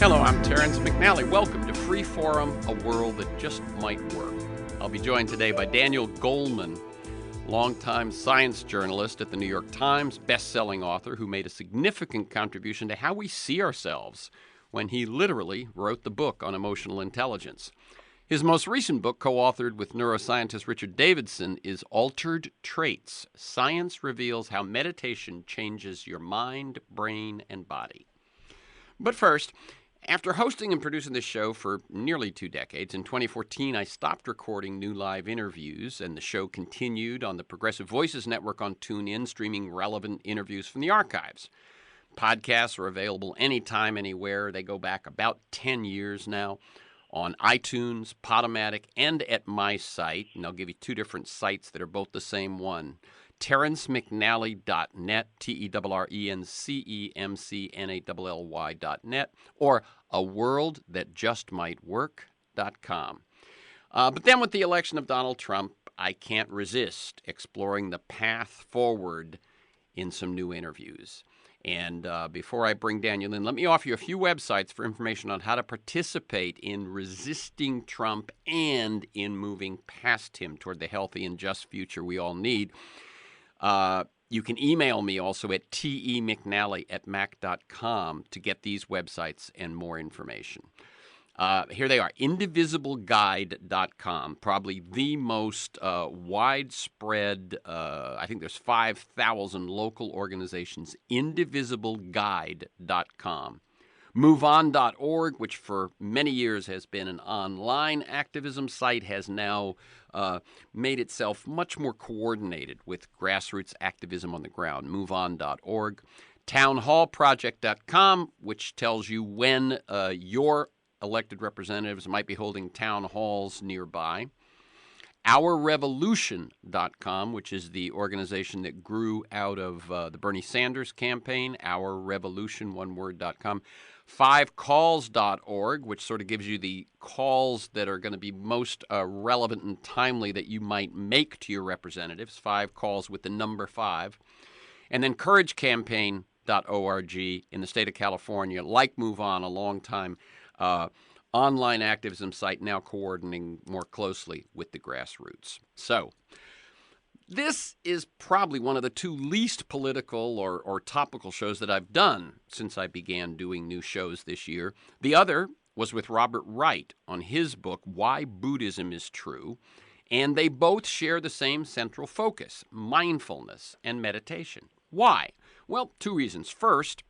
Hello, I'm Terrence McNally. Welcome to Free Forum, a world that just might work. I'll be joined today by Daniel Goleman, longtime science journalist at the New York Times, best-selling author who made a significant contribution to how we see ourselves when he literally wrote the book on emotional intelligence. His most recent book, co-authored with neuroscientist Richard Davidson, is Altered Traits. Science reveals how meditation changes your mind, brain, and body. But first, after hosting and producing this show for nearly 2 decades, in 2014 I stopped recording new live interviews, and the show continued on the Progressive Voices Network on TuneIn, streaming relevant interviews from the archives. Podcasts are available anytime, anywhere. They go back about 10 years now on iTunes, Podomatic, and at my site. And I'll give you 2 different sites that are both the same one. TerrenceMcNally.net, TerrenceMcNally.net, or aworldthatjustmightwork.com. But then with the election of Donald Trump, I can't resist exploring the path forward in some new interviews. And before I bring Daniel in, let me offer you a few websites for information on how to participate in resisting Trump and in moving past him toward the healthy and just future we all need. You can email me also at temcnally@mac.com to get these websites and more information. Here they are, indivisibleguide.com, probably the most widespread, I think there's 5,000 local organizations, indivisibleguide.com. MoveOn.org, which for many years has been an online activism site, has now made itself much more coordinated with grassroots activism on the ground. MoveOn.org. TownHallProject.com, which tells you when your elected representatives might be holding town halls nearby. OurRevolution.com, which is the organization that grew out of the Bernie Sanders campaign, OurRevolution, oneword.com. 5calls.org, which sort of gives you the calls that are going to be most relevant and timely that you might make to your representatives. 5 calls with the number 5. And then couragecampaign.org in the state of California, like MoveOn, a long-time online activism site, now coordinating more closely with the grassroots. So this is probably one of the 2 least political or topical shows that I've done since I began doing new shows this year. The other was with Robert Wright on his book, Why Buddhism is True, and they both share the same central focus, mindfulness and meditation. Why? Well, 2 reasons. First,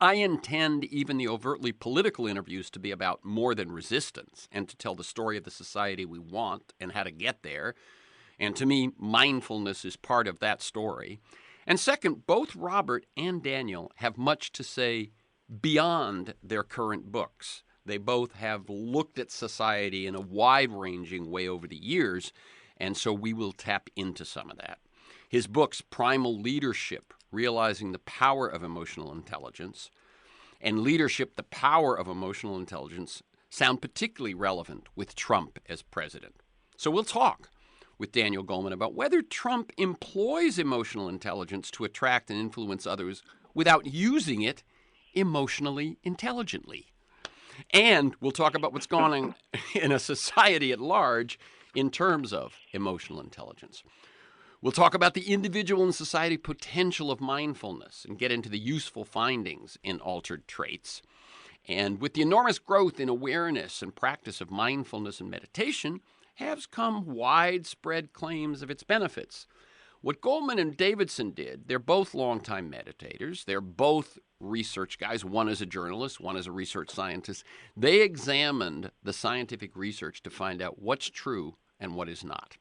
I intend even the overtly political interviews to be about more than resistance and to tell the story of the society we want and how to get there. And to me, mindfulness is part of that story. And second, both Robert and Daniel have much to say beyond their current books. They both have looked at society in a wide-ranging way over the years, and so we will tap into some of that. His books, Primal Leadership, Realizing the Power of Emotional Intelligence, and Leadership, the Power of Emotional Intelligence, sound particularly relevant with Trump as president. So we'll talk with Daniel Goleman about whether Trump employs emotional intelligence to attract and influence others without using it emotionally intelligently. And we'll talk about what's going on in a society at large in terms of emotional intelligence. We'll talk about the individual and society potential of mindfulness and get into the useful findings in Altered Traits. And with the enormous growth in awareness and practice of mindfulness and meditation, has come widespread claims of its benefits. What Goleman and Davidson did, they're both longtime meditators. They're both research guys. One is a journalist, one is a research scientist. They examined the scientific research to find out what's true and what is not.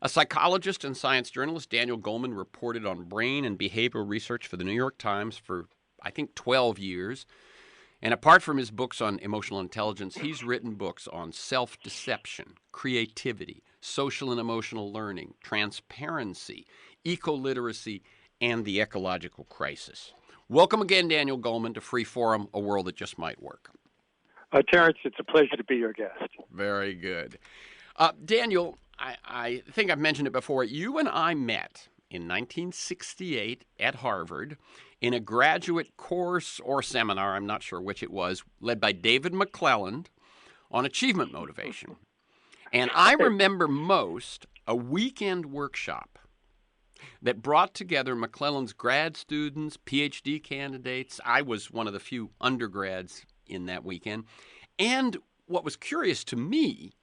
A psychologist and science journalist, Daniel Goleman, reported on brain and behavioral research for the New York Times for, I think, 12 years. And apart from his books on emotional intelligence, he's written books on self-deception, creativity, social and emotional learning, transparency, eco-literacy, and the ecological crisis. Welcome again, Daniel Goleman, to Free Forum, a world that just might work. Terrence, it's a pleasure to be your guest. Very good. Daniel, I think I've mentioned it before. You and I met in 1968 at Harvard in a graduate course or seminar, I'm not sure which it was, led by David McClelland on achievement motivation. And I remember most a weekend workshop that brought together McClelland's grad students, PhD candidates. I was one of the few undergrads in that weekend. And what was curious to me,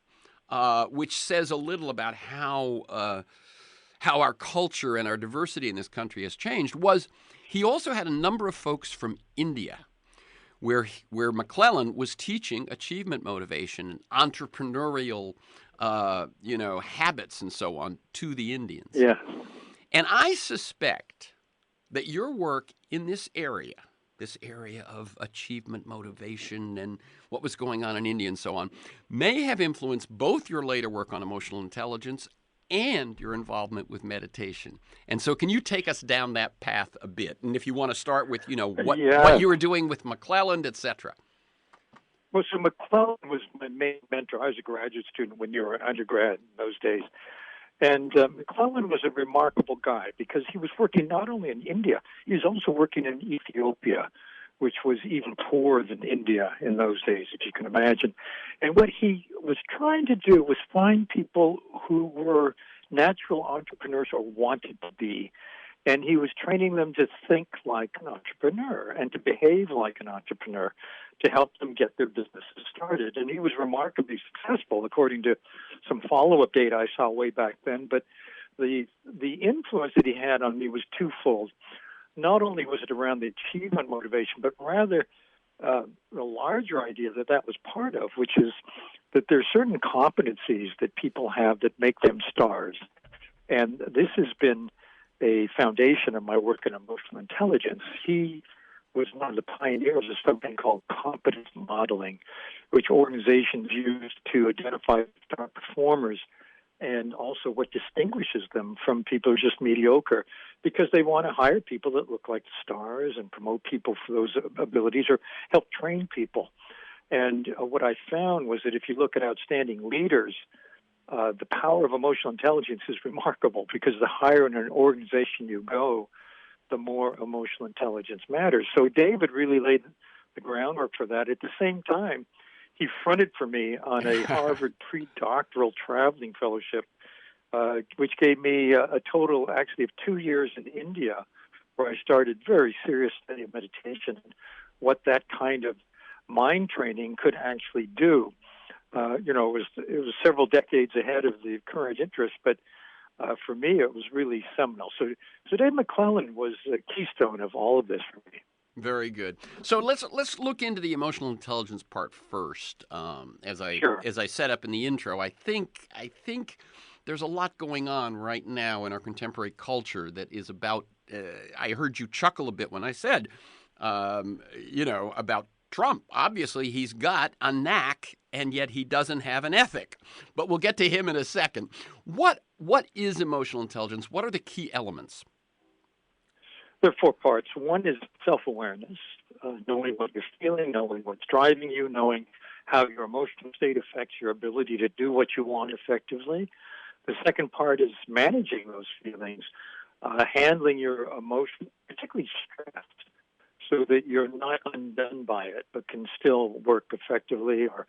which says a little about how our culture and our diversity in this country has changed, was he also had a number of folks from India, where McClelland was teaching achievement motivation and entrepreneurial, habits and so on to the Indians. Yeah. And I suspect that your work in this area of achievement motivation and what was going on in India and so on, may have influenced both your later work on emotional intelligence and your involvement with meditation. And so can you take us down that path a bit? And if you want to start with, what you were doing with McClelland, et cetera. Well, so McClelland was my main mentor. I was a graduate student when you were an undergrad in those days. And McClelland was a remarkable guy because he was working not only in India, he was also working in Ethiopia, which was even poorer than India in those days, if you can imagine. And what he was trying to do was find people who were natural entrepreneurs or wanted to be. And he was training them to think like an entrepreneur and to behave like an entrepreneur to help them get their businesses started. And he was remarkably successful, according to some follow-up data I saw way back then. But the influence that he had on me was twofold. Not only was it around the achievement motivation, but rather the larger idea that was part of, which is that there are certain competencies that people have that make them stars. And this has been a foundation of my work in emotional intelligence. He was one of the pioneers of something called competence modeling, which organizations use to identify star performers and also what distinguishes them from people who are just mediocre, because they want to hire people that look like stars and promote people for those abilities or help train people. And what I found was that if you look at outstanding leaders, the power of emotional intelligence is remarkable, because the higher in an organization you go, the more emotional intelligence matters. So David really laid the groundwork for that. At the same time, he fronted for me on a Harvard pre-doctoral traveling fellowship, which gave me a total actually of 2 years in India, where I started very serious study of meditation and what that kind of mind training could actually do. It was several decades ahead of the current interest, but for me, it was really seminal. So Dave McClelland was the keystone of all of this for me. Very good. So let's look into the emotional intelligence part first. As I set up in the intro, I think there's a lot going on right now in our contemporary culture that is about. I heard you chuckle a bit when I said, about Trump. Obviously, he's got a knack, and yet he doesn't have an ethic. But we'll get to him in a second. What is emotional intelligence? What are the key elements? There are 4 parts. One is self-awareness, knowing what you're feeling, knowing what's driving you, knowing how your emotional state affects your ability to do what you want effectively. The second part is managing those feelings, handling your emotions, particularly stress, so that you're not undone by it, but can still work effectively or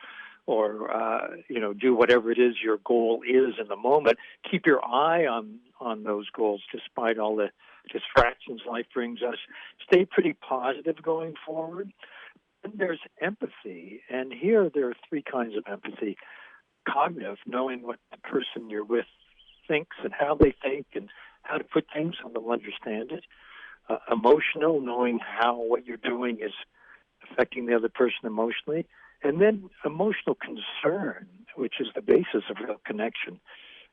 do whatever it is your goal is in the moment. Keep your eye on those goals despite all the distractions life brings us. Stay pretty positive going forward. And there's empathy, and here there are 3 kinds of empathy. Cognitive, knowing what the person you're with thinks and how they think and how to put things so they'll understand it. Emotional, knowing how what you're doing is affecting the other person emotionally. And then emotional concern, which is the basis of real connection.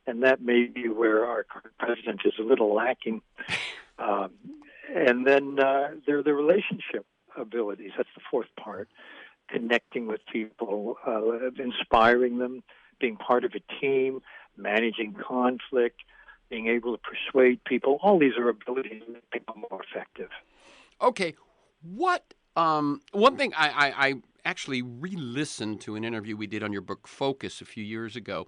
And that may be where our current president is a little lacking. And then there are the relationship abilities. That's the 4th part. Connecting with people, inspiring them, being part of a team, managing conflict, being able to persuade people. All these are abilities to make people more effective. Okay. One thing I actually re-listened to an interview we did on your book Focus a few years ago.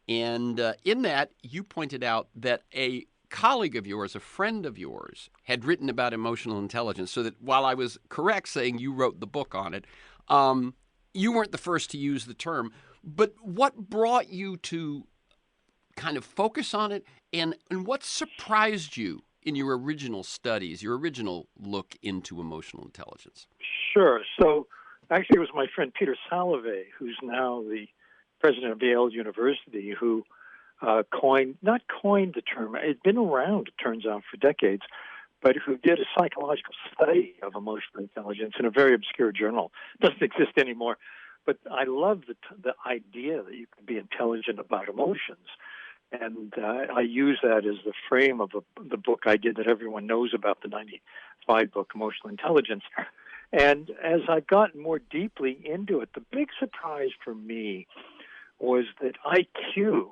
And in that, you pointed out that a colleague of yours, a friend of yours, had written about emotional intelligence, so that while I was correct saying you wrote the book on it, you weren't the first to use the term. But what brought you to kind of focus on it, and what surprised you in your original studies, your original look into emotional intelligence? Sure. So actually, it was my friend Peter Salovey, who's now the president of Yale University, who not coined the term. It's been around, it turns out, for decades, but who did a psychological study of emotional intelligence in a very obscure journal. It doesn't exist anymore. But I love the idea that you can be intelligent about emotions. And I use that as the frame of the book I did that everyone knows about, the 95 book, Emotional Intelligence. And as I've gotten more deeply into it, the big surprise for me was that IQ,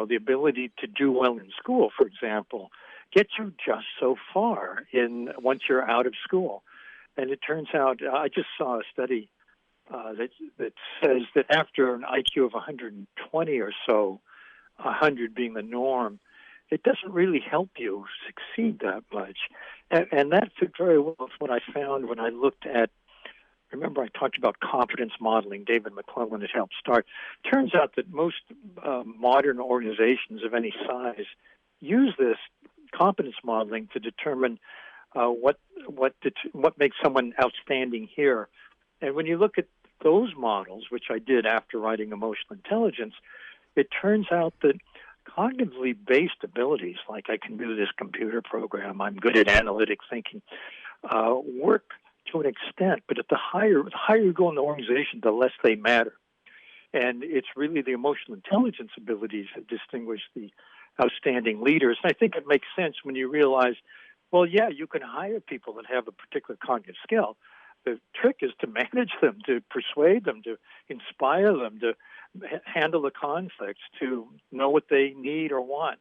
the ability to do well in school, for example, gets you just so far once you're out of school. And it turns out, I just saw a study that says that after an IQ of 120 or so, 100 being the norm, it doesn't really help you succeed that much. And that fit very well with what I found when I looked at, remember I talked about confidence modeling, David McClellan had helped start. Turns out that most modern organizations of any size use this competence modeling to determine what makes someone outstanding here. And when you look at those models, which I did after writing Emotional Intelligence, it turns out that cognitively based abilities, like I can do this computer program, I'm good at analytic thinking, work to an extent, but at the higher you go in the organization, the less they matter. And it's really the emotional intelligence abilities that distinguish the outstanding leaders. And I think it makes sense when you realize, well, yeah, you can hire people that have a particular cognitive skill. The trick is to manage them, to persuade them, to inspire them, to handle the conflicts, to know what they need or want,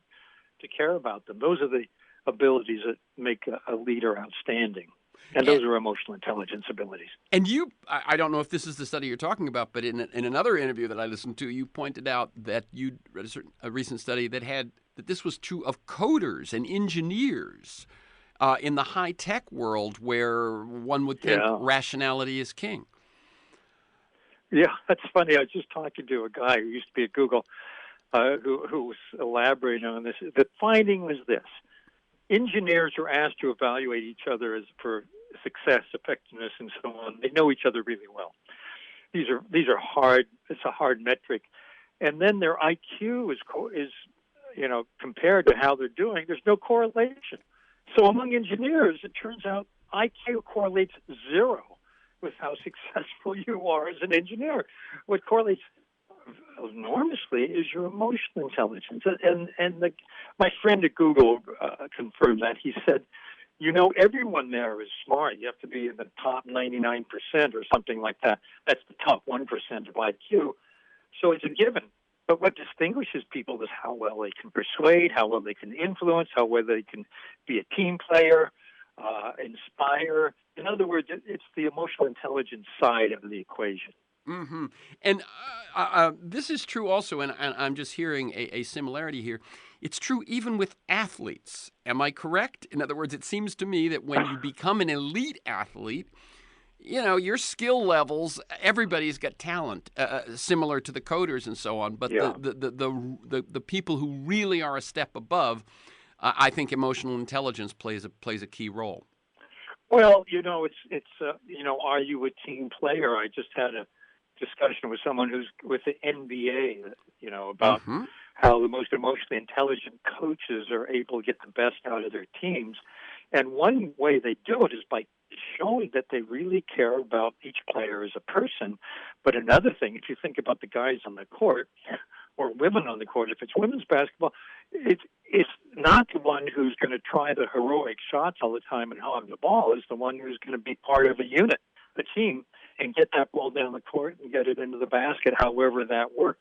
to care about them. Those are the abilities that make a leader outstanding. And those are emotional intelligence abilities. And I don't know if this is the study you're talking about, but in another interview that I listened to, you pointed out that you read a recent study that this was true of coders and engineers in the high-tech world, where one would think rationality is king. Yeah, that's funny. I was just talking to a guy who used to be at Google who was elaborating on this. The finding was this. Engineers are asked to evaluate each other for success, effectiveness, and so on. They know each other really well. These are hard. It's a hard metric. And then their IQ is compared to how they're doing. There's no correlation. So among engineers, it turns out IQ correlates zero with how successful you are as an engineer. What correlates enormously is your emotional intelligence. And my friend at Google confirmed that. He said, everyone there is smart. You have to be in the top 99% or something like that. That's the top 1% of IQ. So it's a given. But what distinguishes people is how well they can persuade, how well they can influence, how well they can be a team player, inspire. In other words, it's the emotional intelligence side of the equation. Mm-hmm. And this is true also, and I'm just hearing a similarity here. It's true even with athletes. Am I correct? In other words, it seems to me that when you become an elite athlete, your skill levels, everybody's got talent, similar to the coders and so on. But the people who really are a step above, I think emotional intelligence plays a key role. Well, it's are you a team player? I just had a discussion with someone who's with the NBA, about how the most emotionally intelligent coaches are able to get the best out of their teams. And one way they do it is by showing that they really care about each player as a person. But another thing, if you think about the guys on the court or women on the court, if it's women's basketball, it's not the one who's going to try the heroic shots all the time and hog the ball. It's the one who's going to be part of a unit, a team, and get that ball down the court and get it into the basket, however that works.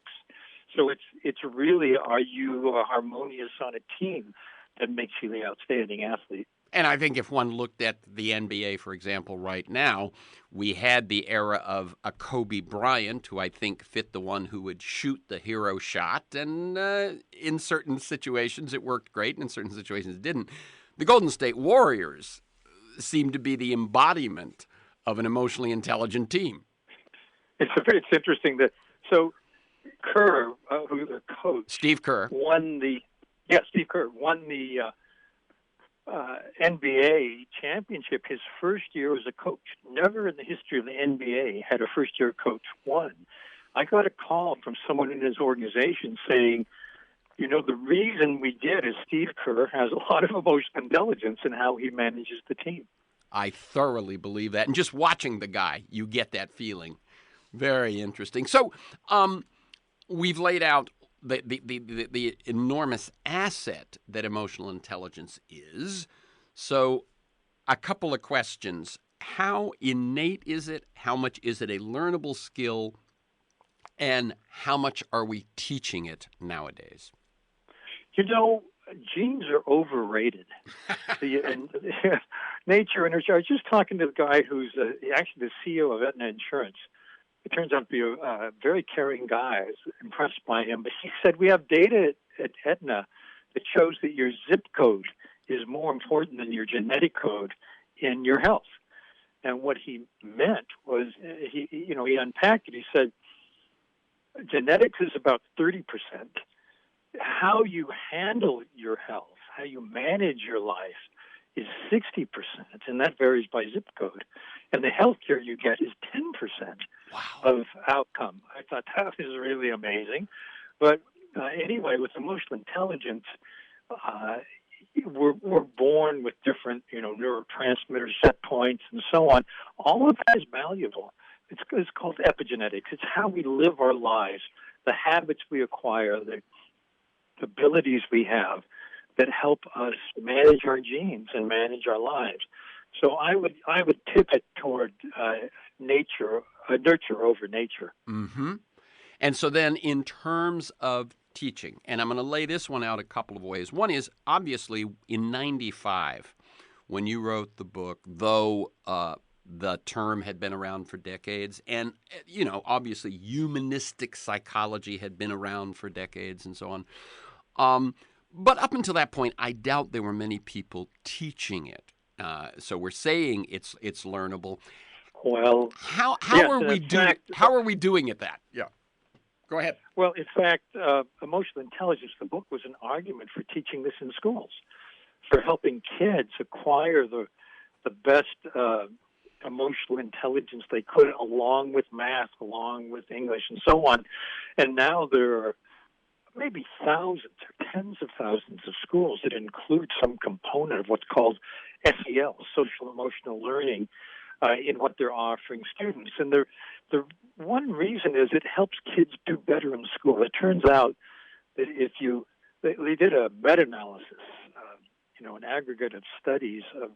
So it's really, are you harmonious on a team that makes you the outstanding athlete? And I think if one looked at the NBA, for example, right now, we had the era of a Kobe Bryant, who I think fit the one who would shoot the hero shot. And in certain situations, it worked great, and in certain situations, it didn't. The Golden State Warriors seem to be the embodiment of an emotionally intelligent team. It's interesting that Kerr, who the coach, Steve Kerr won the NBA championship his first year as a coach. Never in the history of the NBA had a first-year coach won. I got a call from someone in his organization saying, the reason we did is Steve Kerr has a lot of emotional intelligence in how he manages the team. I thoroughly believe that. And just watching the guy, you get that feeling. Very interesting. So we've laid out the enormous asset that emotional intelligence is. So a couple of questions. How innate is it? How much is it a learnable skill? And how much are we teaching it nowadays? Genes are overrated. Nature and nurture. I was just talking to the guy who's actually the CEO of Aetna Insurance. It turns out to be a very caring guy. I was impressed by him. But he said, we have data at Aetna that shows that your zip code is more important than your genetic code in your health. And what he meant was, he unpacked it. He said, genetics is about 30%. How you handle your health, how you manage your life is 60%, and that varies by zip code. And the health care you get is 10% of outcome. I thought that was really amazing. But anyway, with emotional intelligence, we're born with different, neurotransmitters, set points, and so on. All of that is valuable. It's called epigenetics. It's how we live our lives, the habits we acquire, the abilities we have that help us manage our genes and manage our lives. So I would tip it toward nurture over nature. Mm-hmm. And so then in terms of teaching, and I'm going to lay this one out a couple of ways. One is obviously in 95, when you wrote the book, though the term had been around for decades, and, obviously humanistic psychology had been around for decades and so on. But up until that point, I doubt there were many people teaching it. So we're saying it's learnable. Well, how are we doing at that? Yeah, go ahead. Well, in fact, emotional intelligence, the book was an argument for teaching this in schools, for helping kids acquire the best emotional intelligence they could, along with math, along with English, and so on. And now there are maybe thousands or tens of thousands of schools that include some component of what's called SEL, social emotional learning, in what they're offering students. And the one reason is it helps kids do better in school. It turns out that they did a meta-analysis, an aggregate of studies of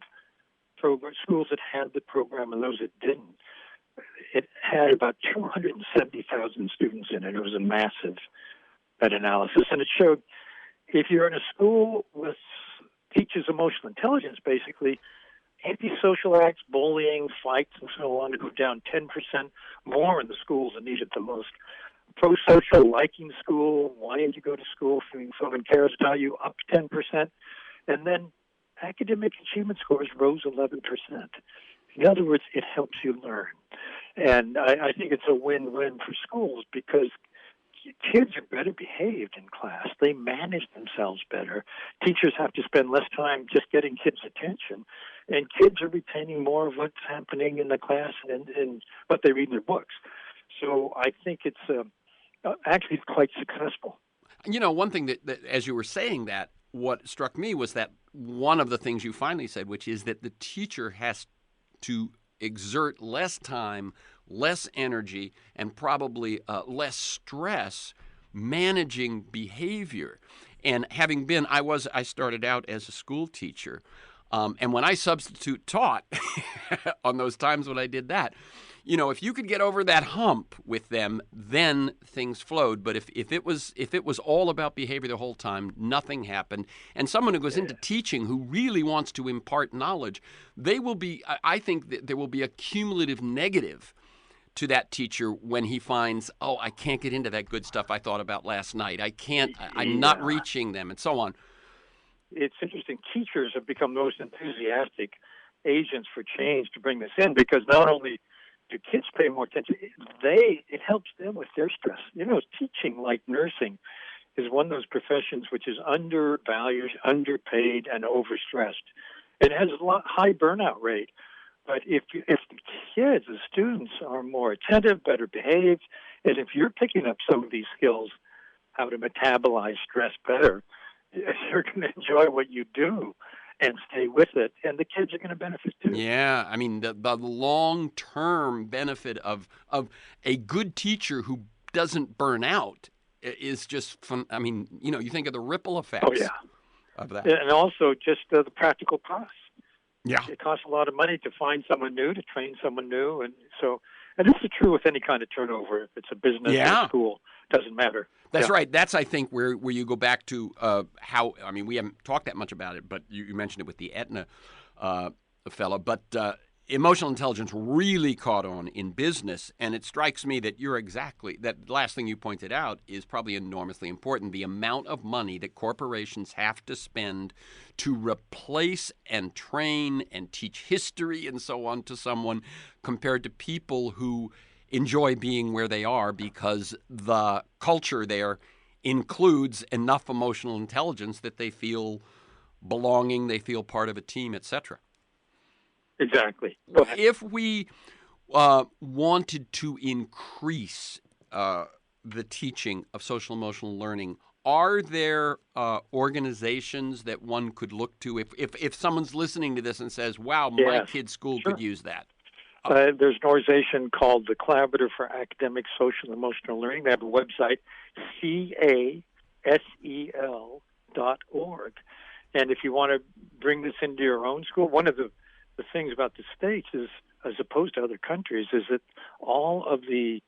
schools that had the program and those that didn't. It had about 270,000 students in it. It was a massive meta-analysis, and it showed if you're in a school with teaches emotional intelligence, basically, antisocial acts, bullying, fights, and so on to go down 10% more in the schools that need it the most. Pro-social, liking school, wanting to go to school, feeling someone cares about you, up 10%. And then academic achievement scores rose 11%. In other words, it helps you learn. And I think it's a win-win for schools because kids are better behaved in class. They manage themselves better. Teachers have to spend less time just getting kids' attention. And kids are retaining more of what's happening in the class and what they read in their books. So I think it's actually quite successful. One thing that as you were saying that, what struck me was that one of the things you finally said, which is that the teacher has to exert less time, less energy, and probably less stress managing behavior. And having been, I started out as a school teacher, and when I substitute taught, on those times when I did that, if you could get over that hump with them, then things flowed. But if it was all about behavior the whole time, nothing happened. And someone who goes into teaching who really wants to impart knowledge, I think that there will be a cumulative negative to that teacher when he finds, oh, I can't get into that good stuff I thought about last night. I'm not reaching them, and so on. It's interesting. Teachers have become the most enthusiastic agents for change to bring this in, because not only do kids pay more attention, it helps them with their stress. Teaching, like nursing, is one of those professions which is undervalued, underpaid, and overstressed. It has a high burnout rate. But if the kids, the students, are more attentive, better behaved, and if you're picking up some of these skills, how to metabolize stress better, you're going to enjoy what you do and stay with it, and the kids are going to benefit too. Yeah, I mean, the long-term benefit of a good teacher who doesn't burn out is just fun. I mean, you think of the ripple effects of that. And also just the practical costs. Yeah. It costs a lot of money to find someone new, to train someone new, and this is true with any kind of turnover. If it's a business or a school, doesn't matter. That's right. That's, I think, where you go back to how, I mean, we haven't talked that much about it, but you mentioned it with the Aetna fella, but emotional intelligence really caught on in business, and it strikes me that that last thing you pointed out is probably enormously important. The amount of money that corporations have to spend to replace and train and teach history and so on to someone, compared to people who enjoy being where they are because the culture there includes enough emotional intelligence that they feel belonging, they feel part of a team, etc. Exactly. If we wanted to increase the teaching of social emotional learning, are there organizations that one could look to if someone's listening to this and says, wow, my kid's school could use that? There's an organization called the Collaborative for Academic Social and Emotional Learning. They have a website, casel.org. And if you want to bring this into your own school, one of the things about the States is, as opposed to other countries, is that all of the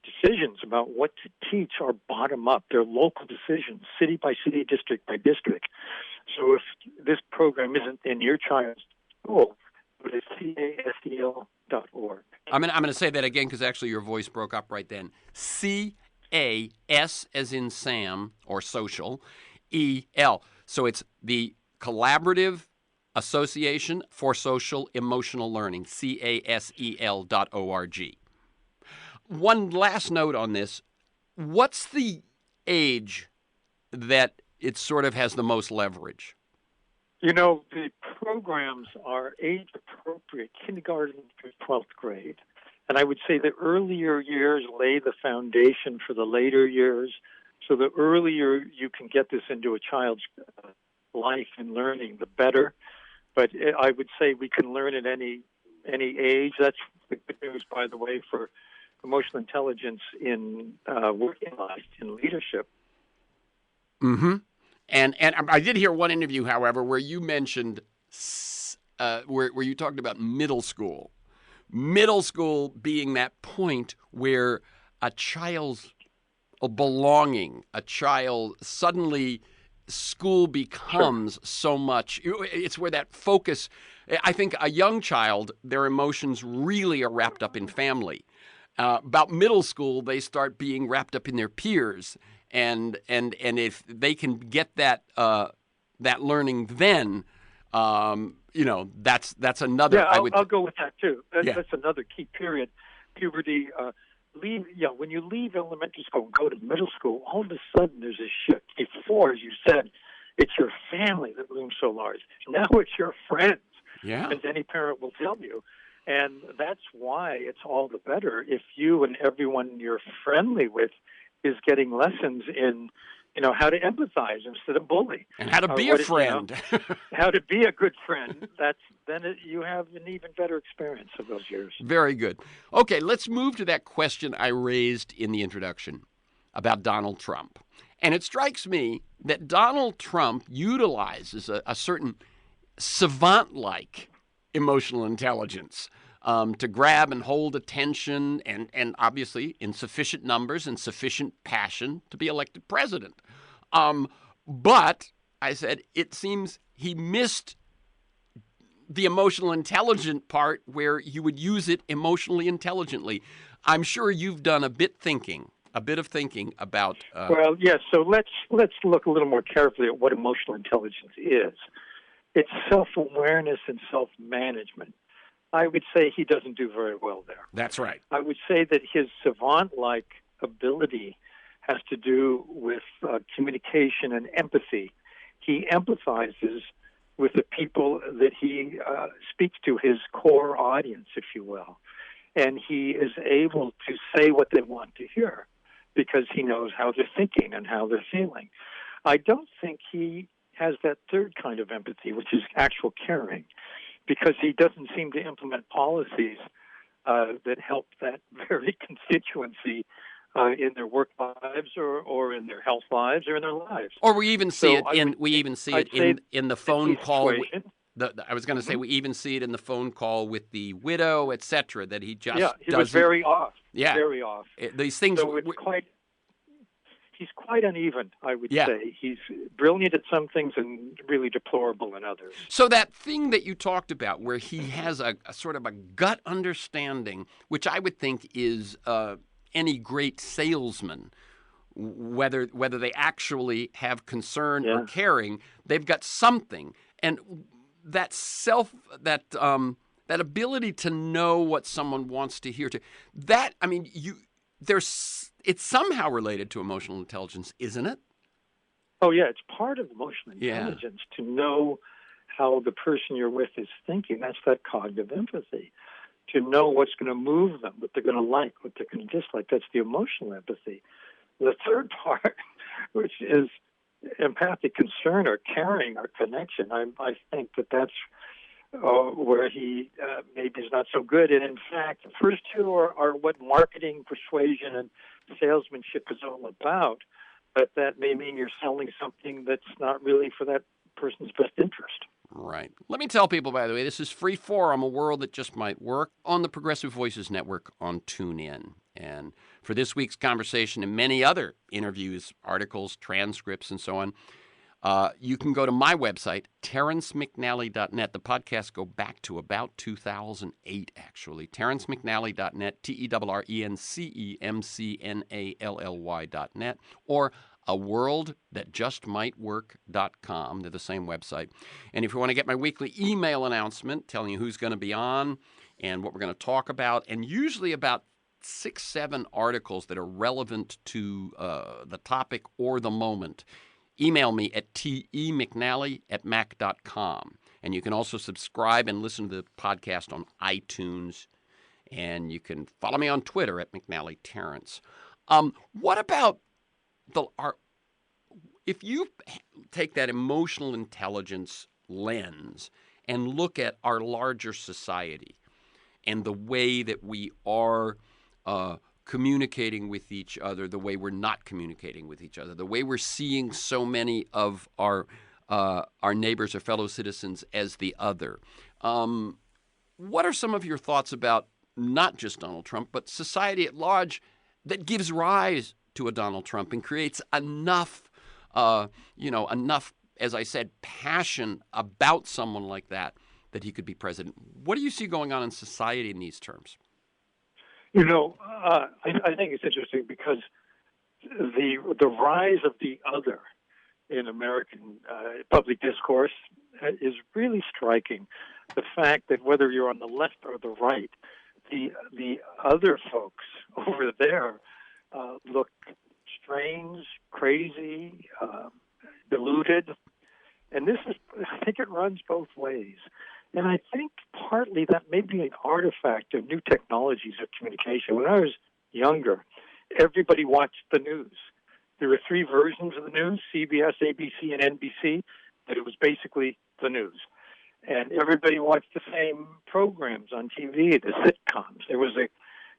decisions about what to teach are bottom up. They're local decisions, city by city, district by district. So if this program isn't in your child's school, but it's casel.org. I'm going to say that again because actually your voice broke up right then. CAS as in Sam or social, EL. So it's the Collaborative Association for Social Emotional Learning, CASEL.org. One last note on this. What's the age that it sort of has the most leverage? The programs are age-appropriate, kindergarten through 12th grade. And I would say the earlier years lay the foundation for the later years. So the earlier you can get this into a child's life and learning, the better. But I would say we can learn at any age. That's the good news, by the way, for emotional intelligence in working life, in leadership. Mm-hmm. And I did hear one interview, however, where you mentioned where you talked about middle school. Middle school being that point where a child's belonging, a child suddenly school becomes so much. It's where that focus. I think a young child, their emotions really are wrapped up in family. About middle school, they start being wrapped up in their peers, and if they can get that learning, then that's another. Yeah, I'll go with that too. That's another key period. Puberty. When you leave elementary school and go to middle school, all of a sudden there's a shift. Before, as you said, it's your family that looms so large. Now it's your friends, as any parent will tell you. And that's why it's all the better if you and everyone you're friendly with is getting lessons in, how to empathize instead of bully. And how to be a friend. How to be a good friend. You have an even better experience of those years. Very good. Okay, let's move to that question I raised in the introduction about Donald Trump. And it strikes me that Donald Trump utilizes a certain savant-like emotional intelligence. to grab and hold attention and obviously in sufficient numbers and sufficient passion to be elected president. But I said, it seems he missed the emotional intelligent part where you would use it emotionally intelligently. I'm sure you've done a bit of thinking about. Well, yes. So let's look a little more carefully at what emotional intelligence is. It's self-awareness and self-management. I would say he doesn't do very well there. That's right. I would say that his savant-like ability has to do with communication and empathy. He empathizes with the people that he speaks to, his core audience, if you will. And he is able to say what they want to hear because he knows how they're thinking and how they're feeling. I don't think he has that third kind of empathy, which is actual caring, because he doesn't seem to implement policies that help that very constituency in their work lives or in their health lives or in their lives. Or we even see in the phone call. I was going to say we even see it in the phone call with the widow, etc. That he just he was very off. Yeah, very off. These things. So he's quite uneven, I would say. He's brilliant at some things and really deplorable in others. So that thing that you talked about, where he has a sort of a gut understanding, which I would think is any great salesman, whether they actually have concern or caring, they've got something, and that that ability to know what someone wants to hear. It's somehow related to emotional intelligence, isn't it? Oh, yeah, it's part of emotional intelligence to know how the person you're with is thinking. That's that cognitive empathy. To know what's going to move them, what they're going to like, what they're going to dislike. That's the emotional empathy. The third part, which is empathic concern or caring or connection, I think that's where he maybe is not so good. And in fact, the first two are what marketing, persuasion, and salesmanship is all about. But that may mean you're selling something that's not really for that person's best interest. Right. Let me tell people, by the way, this is Free Forum, a world that just might work, on the Progressive Voices Network on TuneIn. And for this week's conversation and many other interviews, articles, transcripts, and so on, you can go to my website, TerrenceMcNally.net. The podcasts go back to about 2008, actually. TerrenceMcNally.net, TerrenceMcNally.net, or aworldthatjustmightwork.com. They're the same website. And if you want to get my weekly email announcement telling you who's going to be on and what we're going to talk about, and usually about 6-7 articles that are relevant to the topic or the moment, email me at temcnally@mac.com. And you can also subscribe and listen to the podcast on iTunes. And you can follow me on Twitter at McNally Terrence. What about if you take that emotional intelligence lens and look at our larger society and the way that we are communicating with each other, the way we're not communicating with each other, the way we're seeing so many of our neighbors or fellow citizens as the other, what are some of your thoughts about not just Donald Trump, but society at large that gives rise to a Donald Trump and creates enough, as I said, passion about someone like that he could be president? What do you see going on in society in these terms? I think it's interesting because the rise of the other in American public discourse is really striking. The fact that whether you're on the left or the right, the other folks over there look strange, crazy, deluded. And I think it runs both ways. And I think partly that may be an artifact of new technologies of communication. When I was younger, everybody watched the news. There were 3 versions of the news, CBS, ABC, and NBC, but it was basically the news. And everybody watched the same programs on TV, the sitcoms. There was a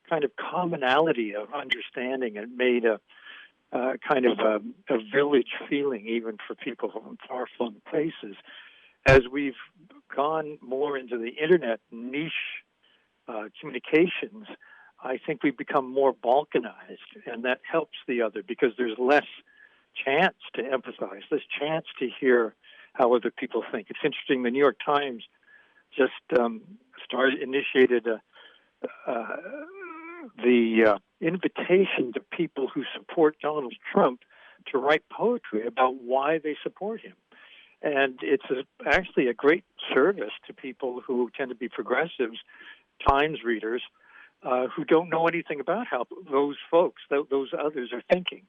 kind of commonality of understanding, and made a kind of a village feeling even for people from far-flung places. As we've gone more into the internet niche communications, I think we become more balkanized, and that helps the other because there's less chance to empathize, less chance to hear how other people think. It's interesting. The New York Times just initiated the invitation to people who support Donald Trump to write poetry about why they support him. And it's actually a great service to people who tend to be progressives, Times readers, who don't know anything about how those folks, those others are thinking.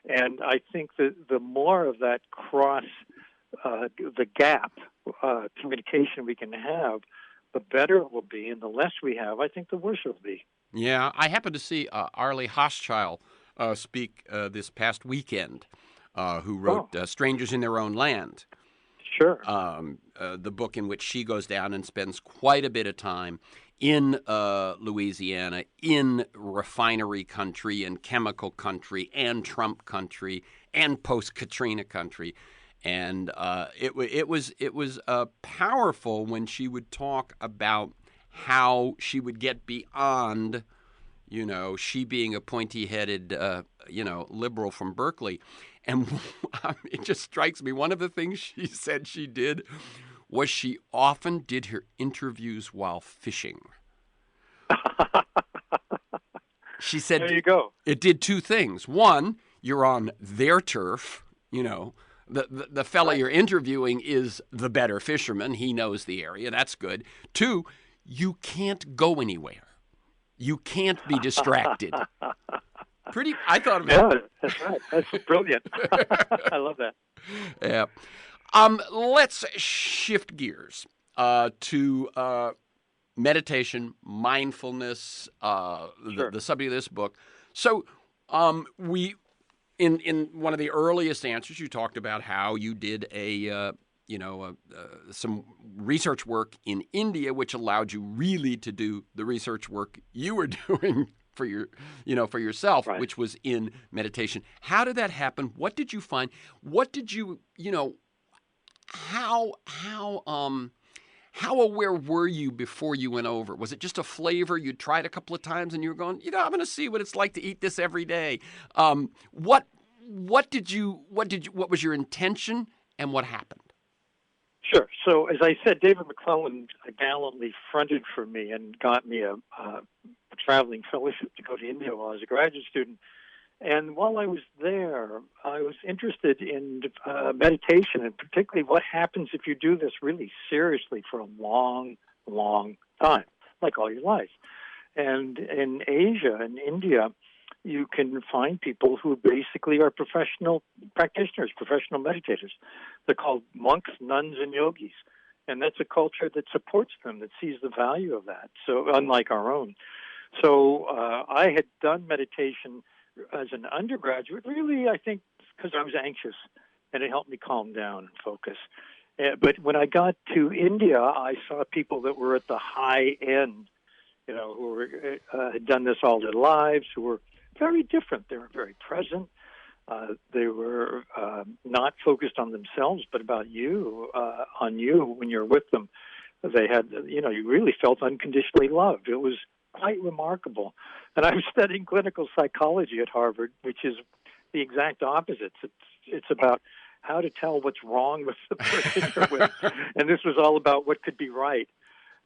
And I think that the more of that the gap communication we can have, the better it will be. And the less we have, I think the worse it will be. Yeah, I happened to see Arlie Hochschild speak this past weekend, who wrote Strangers in Their Own Land. Sure. The book in which she goes down and spends quite a bit of time in Louisiana, in refinery country and chemical country and Trump country and post-Katrina country. And it was powerful when she would talk about how she would get beyond, she being a pointy-headed, liberal from Berkeley. And it just strikes me, one of the things she said she did was she often did her interviews while fishing. She said, there you go. It did two things. One, you're on their turf, The fellow you're interviewing is the better fisherman. He knows the area. That's good. Two, you can't go anywhere. You can't be distracted. I thought of it. Yeah, that's right. That's brilliant. I love that. Yeah. Let's shift gears to meditation, mindfulness, Sure. the subject of this book. So we... In one of the earliest answers, you talked about how you did some research work in India, which allowed you really to do the research work you were doing for yourself, right. which was in meditation. How did that happen? What did you find? What did you, how aware were you before you went over? Was it just a flavor you tried a couple of times and you were going, I'm going to see what it's like to eat this every day? What was your intention and what happened? Sure. So as I said, David McClellan gallantly fronted for me and got me a traveling fellowship to go to India while I was a graduate student. And while I was there, I was interested in meditation, and particularly what happens if you do this really seriously for a long, long time, like all your life. And in Asia and India, you can find people who basically are professional practitioners, professional meditators. They're called monks, nuns, and yogis. And that's a culture that supports them, that sees the value of that, so unlike our own. So I had done meditation as an undergraduate, really, I think, because I was anxious, and it helped me calm down and focus. But when I got to India, I saw people that were at the high end, who had done this all their lives, who were very different. They were very present. They were not focused on themselves, but about you, on you when you're with them. They had, you really felt unconditionally loved. It was quite remarkable. And I was studying clinical psychology at Harvard, which is the exact opposite. It's about how to tell what's wrong with the person you're with. And this was all about what could be right.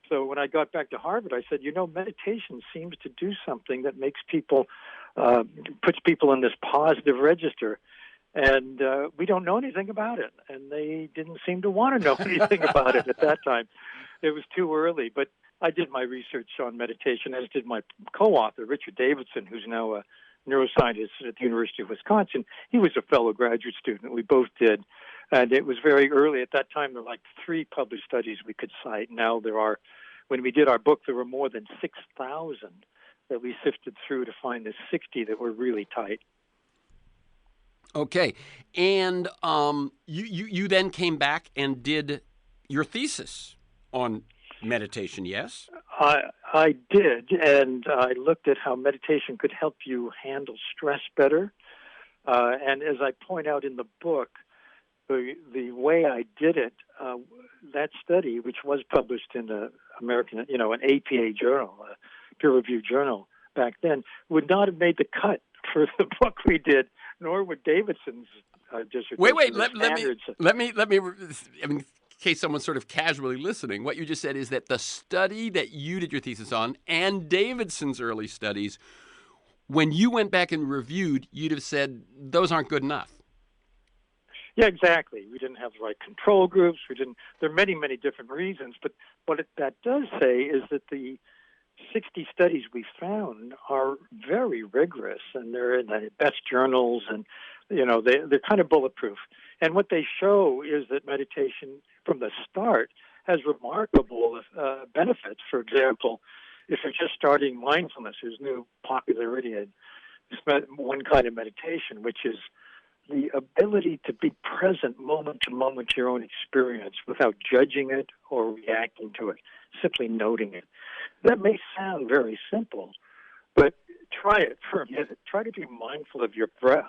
So when I got back to Harvard, I said, meditation seems to do something that makes people, puts people in this positive register. And we don't know anything about it. And they didn't seem to want to know anything about it at that time. It was too early. But I did my research on meditation, as did my co-author, Richard Davidson, who's now a neuroscientist at the University of Wisconsin. He was a fellow graduate student. We both did. And it was very early. At that time, there were like 3 published studies we could cite. Now there are, when we did our book, there were more than 6,000 that we sifted through to find the 60 that were really tight. Okay. And you then came back and did your thesis on meditation, yes? I did, and I looked at how meditation could help you handle stress better. And as I point out in the book, the way I did it, that study, which was published in an APA journal, a peer-reviewed journal back then, would not have made the cut for the book we did, nor would Davidson's dissertation. Wait. Let me. I mean, in case someone's sort of casually listening, what you just said is that the study that you did your thesis on and Davidson's early studies, when you went back and reviewed, you'd have said those aren't good enough. Yeah, exactly. We didn't have the right control groups. There are many, many different reasons. But what that does say is that the 60 studies we found are very rigorous, and they're in the best journals, and they're kind of bulletproof. And what they show is that meditation from the start has remarkable benefits. For example, if you're just starting mindfulness, there's new popularity in one kind of meditation, which is the ability to be present moment to moment to your own experience without judging it or reacting to it, simply noting it. That may sound very simple, but try it for a minute. Try to be mindful of your breath,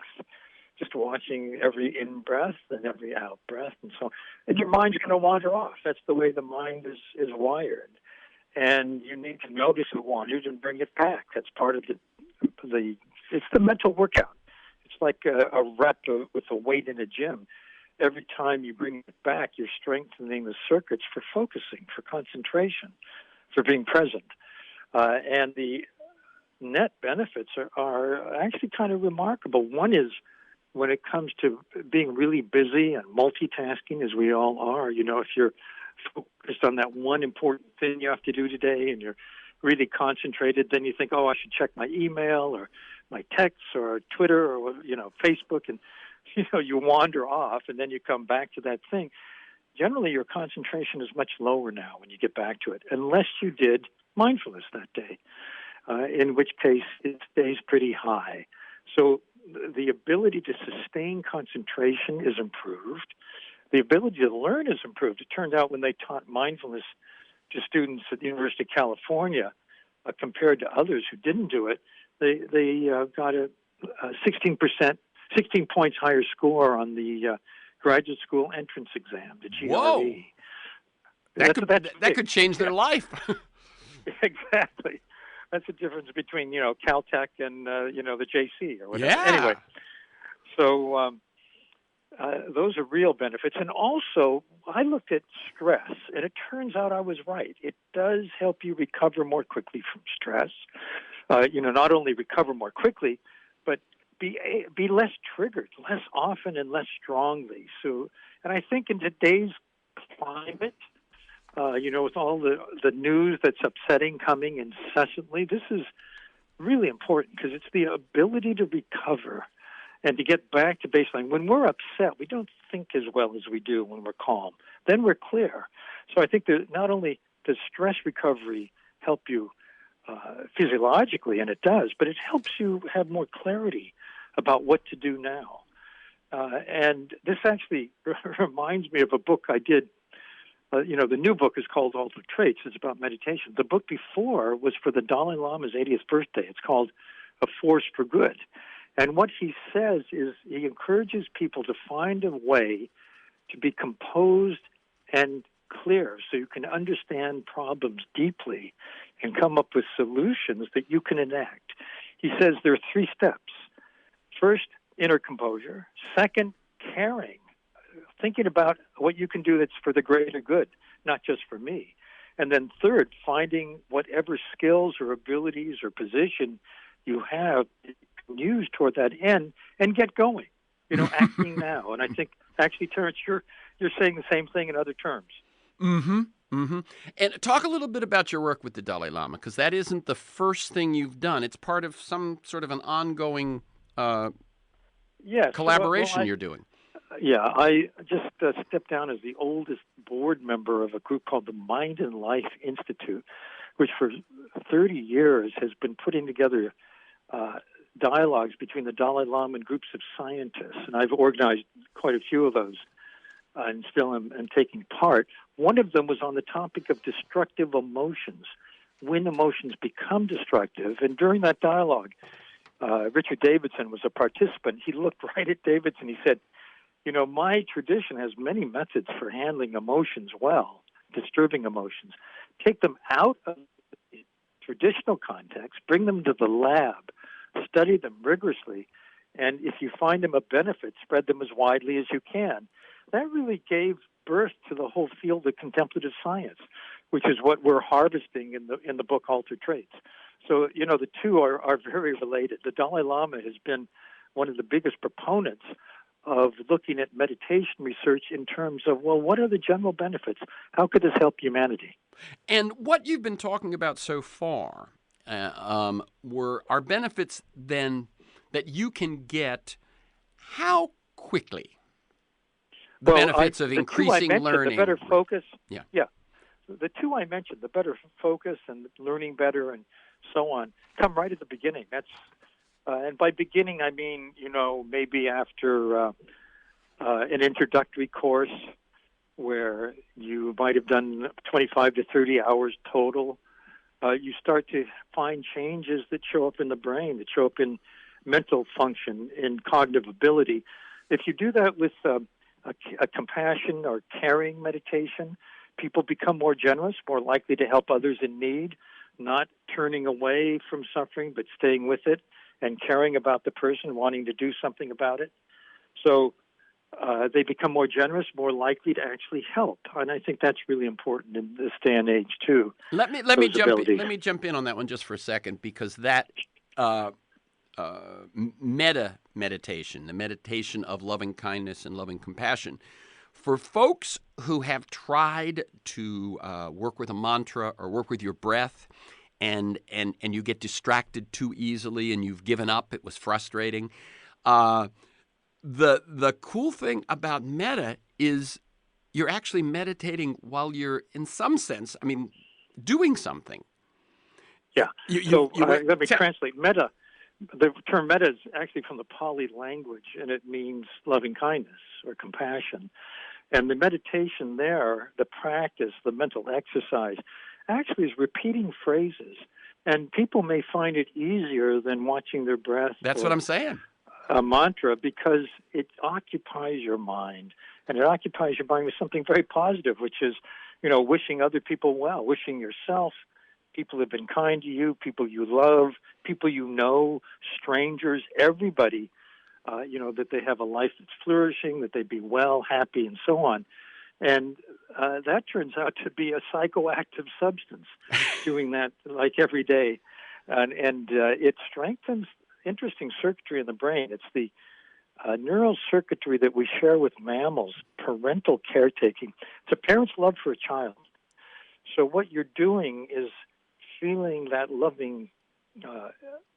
just watching every in-breath and every out-breath and so on. And your mind's going to wander off. That's the way the mind is wired. And you need to notice it wanders and bring it back. That's part of it's the mental workout. It's like a rep with a weight in a gym. Every time you bring it back, you're strengthening the circuits for focusing, for concentration, for being present. And the net benefits are actually kind of remarkable. One is when it comes to being really busy and multitasking, as we all are, if you're focused on that one important thing you have to do today and you're really concentrated, then you think, I should check my email or my texts or Twitter or, Facebook, and, you wander off and then you come back to that thing. Generally, your concentration is much lower now when you get back to it, unless you did mindfulness that day, in which case it stays pretty high. So the ability to sustain concentration is improved. The ability to learn is improved. It turned out when they taught mindfulness to students at the University of California, compared to others who didn't do it, they got a 16 points higher score on the graduate school entrance exam, the GRE. Whoa! That could change their life. Exactly. That's the difference between, Caltech and, the JC or whatever. Yeah. Anyway, so those are real benefits. And also, I looked at stress, and it turns out I was right. It does help you recover more quickly from stress. Not only recover more quickly, but be less triggered, less often and less strongly. So, and I think in today's climate, with all the news that's upsetting coming incessantly, this is really important because it's the ability to recover and to get back to baseline. When we're upset, we don't think as well as we do when we're calm. Then we're clear. So I think that not only does stress recovery help you physiologically, and it does, but it helps you have more clarity about what to do now. And this actually reminds me of a book I did. The new book is called Altered Traits. It's about meditation. The book before was for the Dalai Lama's 80th birthday. It's called A Force for Good. And what he says is he encourages people to find a way to be composed and clear so you can understand problems deeply and come up with solutions that you can enact. He says there are 3 steps. First, inner composure. Second, caring. Thinking about what you can do that's for the greater good, not just for me. And then third, finding whatever skills or abilities or position you have that you can use toward that end and get going, acting now. And I think, actually, Terence, you're saying the same thing in other terms. Mm-hmm. Mm-hmm. And talk a little bit about your work with the Dalai Lama, because that isn't the first thing you've done. It's part of some sort of an ongoing collaboration you're doing. Yeah, I just stepped down as the oldest board member of a group called the Mind and Life Institute, which for 30 years has been putting together dialogues between the Dalai Lama and groups of scientists. And I've organized quite a few of those and still am taking part. One of them was on the topic of destructive emotions, when emotions become destructive. And during that dialogue, Richard Davidson was a participant. He looked right at Davidson. He said, my tradition has many methods for handling emotions well, disturbing emotions. Take them out of the traditional context, bring them to the lab, study them rigorously, and if you find them a benefit, spread them as widely as you can. That really gave birth to the whole field of contemplative science, which is what we're harvesting in the book Altered Traits. So, the two are very related. The Dalai Lama has been one of the biggest proponents of looking at meditation research in terms of, well, what are the general benefits? How could this help humanity? And what you've been talking about so far are benefits then that you can get how quickly? The benefits of increasing learning. The better focus. Yeah. The two I mentioned, the better focus and learning better and so on, come right at the beginning. And by beginning, I mean, maybe after an introductory course where you might have done 25 to 30 hours total, you start to find changes that show up in the brain, that show up in mental function, in cognitive ability. If you do that with a compassion or caring meditation, people become more generous, more likely to help others in need, not turning away from suffering, but staying with it and caring about the person, wanting to do something about it. So they become more generous, more likely to actually help. And I think that's really important in this day and age, too. Let me jump in on that one just for a second, because that meta meditation, the meditation of loving kindness and loving compassion, for folks who have tried to work with a mantra or work with your breath, and you get distracted too easily and you've given up, it was frustrating. The cool thing about metta is you're actually meditating while you're, in some sense, doing something. Yeah. Let me translate. Metta. The term metta is actually from the Pali language, and it means loving kindness or compassion. And the meditation there, the practice, the mental exercise, actually is repeating phrases. And people may find it easier than watching their breath. That's what I'm saying. A mantra, because it occupies your mind. And it occupies your mind with something very positive, which is, wishing other people well, wishing yourself, people who have been kind to you, people you love, people you know, strangers, everybody, that they have a life that's flourishing, that they be well, happy, and so on. And that turns out to be a psychoactive substance, doing that like every day. And it strengthens interesting circuitry in the brain. It's the neural circuitry that we share with mammals, parental caretaking. It's a parent's love for a child. So what you're doing is feeling that loving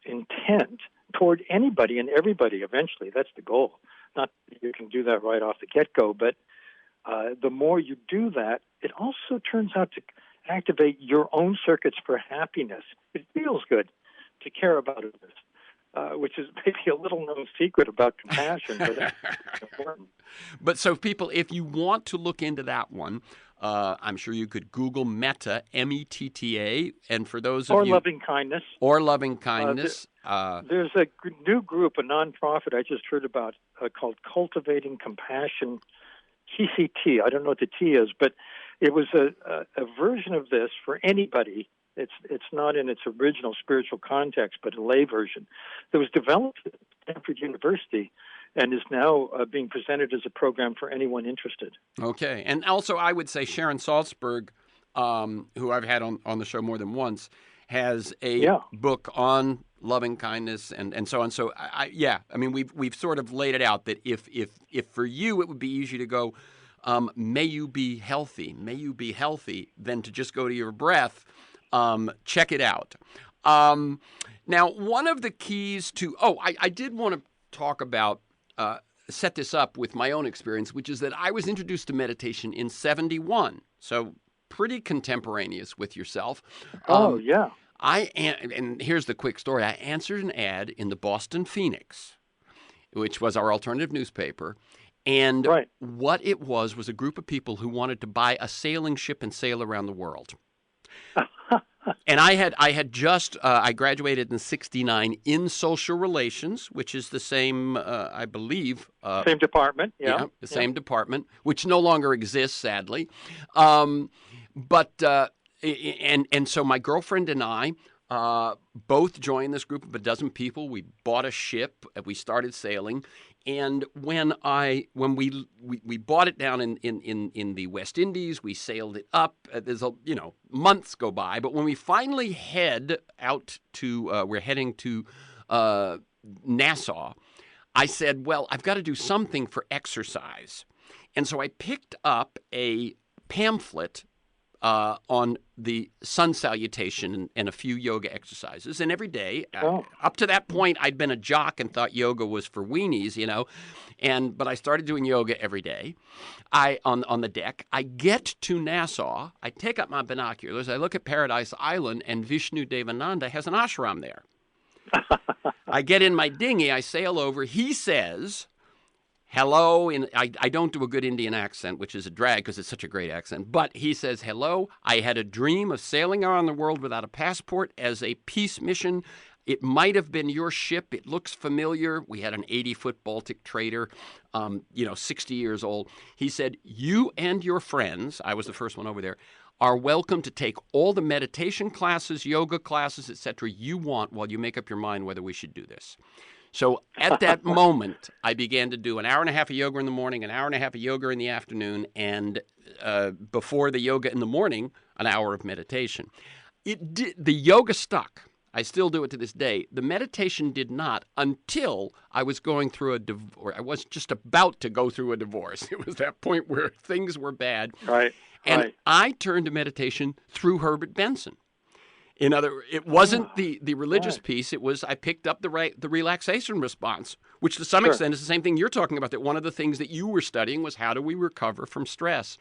intent toward anybody and everybody eventually. That's the goal. Not that you can do that right off the get-go, but the more you do that, it also turns out to activate your own circuits for happiness. It feels good to care about others, which is maybe a little-known secret about compassion, but it's important. But so people, if you want to look into that one, I'm sure you could Google Metta, M-E-T-T-A, and for those of you... Or loving kindness. There's a new group, a nonprofit I just heard about called Cultivating Compassion, TCT. I don't know what the T is, but it was a version of this for anybody. It's not in its original spiritual context, but a lay version that was developed at Stanford University and is now being presented as a program for anyone interested. Okay. And also I would say Sharon Salzberg, who I've had on the show more than once, has a book on loving kindness and so on. So we've sort of laid it out that if for you it would be easy to go, may you be healthy, than to just go to your breath, check it out. Now, one of the keys to, I did want to talk about, set this up with my own experience, which is that I was introduced to meditation in 1971. So pretty contemporaneous with yourself. Yeah. And here's the quick story. I answered an ad in the Boston Phoenix, which was our alternative newspaper. And what it was a group of people who wanted to buy a sailing ship and sail around the world. And I had just I graduated in '69 in social relations, which is the same, I believe. Same department, Yeah, yeah. the Yeah. same department, which no longer exists, sadly. But so my girlfriend and I both joined this group of a dozen people. We bought a ship. We started sailing, and when we bought it down in the West Indies, we sailed it up. Months go by, but when we finally head out to we're heading to Nassau. I said, well, I've got to do something for exercise. And so I picked up a pamphlet on the sun salutation and a few yoga exercises. And every day, up to that point, I'd been a jock and thought yoga was for weenies, but I started doing yoga every day. On the deck. I get to Nassau. I take up my binoculars. I look at Paradise Island, and Vishnu Devananda has an ashram there. I get in my dinghy, I sail over. He says, hello, and I don't do a good Indian accent, which is a drag because it's such a great accent, but he says, hello, I had a dream of sailing around the world without a passport as a peace mission. It might have been your ship. It looks familiar. We had an 80-foot Baltic trader, 60 years old. He said, you and your friends, I was the first one over there, are welcome to take all the meditation classes, yoga classes, etc. you want while you make up your mind whether we should do this. So at that moment, I began to do an hour and a half of yoga in the morning, an hour and a half of yoga in the afternoon, and before the yoga in the morning, an hour of meditation. The yoga stuck. I still do it to this day. The meditation did not until I was going through a divorce. I was just about to go through a divorce. It was that point where things were bad. Right. And I turned to meditation through Herbert Benson. It wasn't the religious piece. It was I picked up the relaxation response, which to some extent is the same thing you're talking about. That one of the things that you were studying was how do we recover from stress,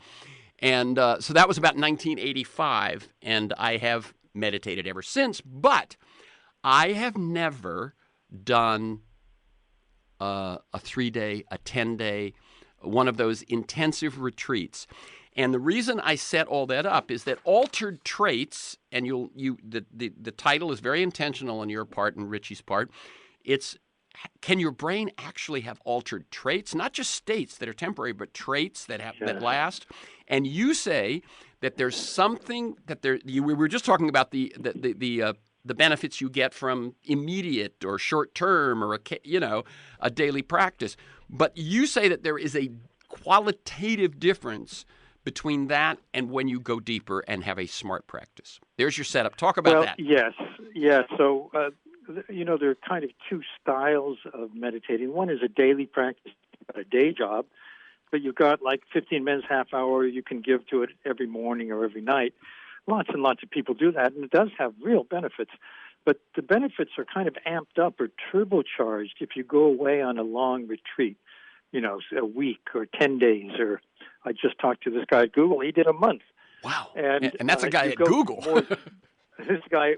and so that was about 1985, and I have meditated ever since. But I have never done a 3-day, a 10-day, one of those intensive retreats. And the reason I set all that up is that altered traits, and the title is very intentional on your part and Richie's part. It's can your brain actually have altered traits, not just states that are temporary, but traits that last? And you say that there's something that we were just talking about the benefits you get from immediate or short term or a daily practice, but you say that there is a qualitative difference between that and when you go deeper and have a smart practice. There's your setup. Talk about that. Yes. So, there are kind of two styles of meditating. One is a daily practice, a day job, but you've got like 15 minutes, half hour you can give to it every morning or every night. Lots and lots of people do that, and it does have real benefits. But the benefits are kind of amped up or turbocharged if you go away on a long retreat, a week or 10 days, or I just talked to this guy at Google. He did a month. Wow. And that's a guy at Google. This guy,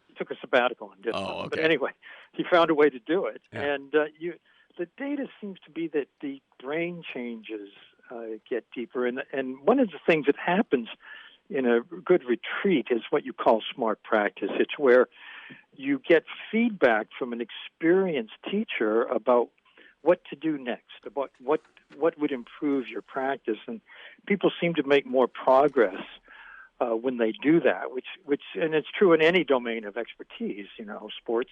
he took a sabbatical and did one. Okay. But anyway, he found a way to do it. Yeah. And the data seems to be that the brain changes get deeper. And one of the things that happens in a good retreat is what you call smart practice. It's where you get feedback from an experienced teacher about what to do next, about what would improve your practice. And people seem to make more progress when they do that, which and it's true in any domain of expertise, sports.